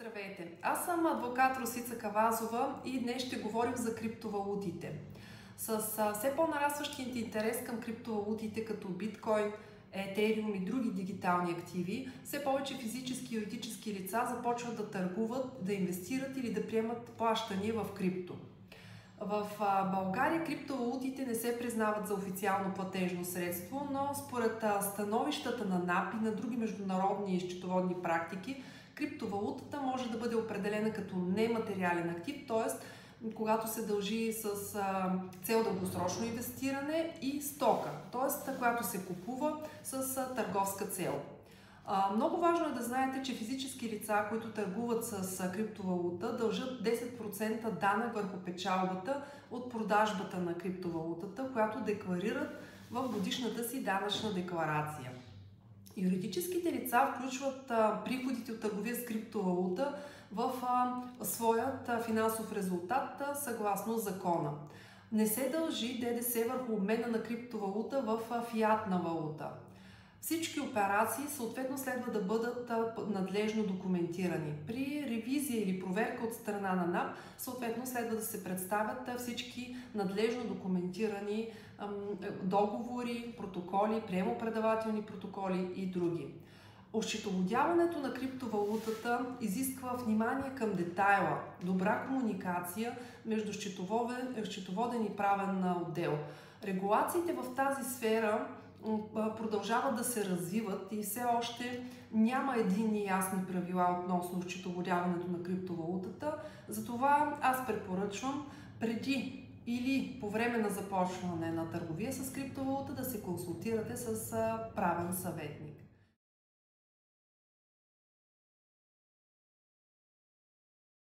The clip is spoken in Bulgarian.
Здравейте! Аз съм адвокат Росица Кавазова и днес ще говорим за криптовалутите. С все по-нарастващият интерес към криптовалутите като биткоин, етериум и други дигитални активи, все повече физически и юридически лица започват да търгуват, да инвестират или да приемат плащания в крипто. В България криптовалутите не се признават за официално платежно средство, но според становищата на НАП и на други международни счетоводни практики, криптовалутата може да бъде определена като нематериален актив, т.е. когато се дължи с цел дългосрочно инвестиране, и стока, т.е. която се купува с търговска цел. Много важно е да знаете, че физически лица, които търгуват с криптовалута, дължат 10% данък върху печалбата от продажбата на криптовалутата, която декларират в годишната си данъчна декларация. Юридическите лица включват приходите от търговия с криптовалута в своят финансов резултат съгласно закона. Не се дължи ДДС върху обмена на криптовалута в фиатна валута. Всички операции съответно следва да бъдат надлежно документирани. При ревизия или проверка от страна на НАП съответно следва да се представят всички надлежно документирани договори, протоколи, приемо-предавателни протоколи и други. Осчетоводяването на криптовалутата изисква внимание към детайла, добра комуникация между счетоводен и правен отдел. Регулациите в тази сфера продължават да се развиват и все още няма единни ясни правила относно счетоводяването на криптовалутата. Затова аз препоръчвам преди или по време на започване на търговия с криптовалута да се консултирате с правен съветник.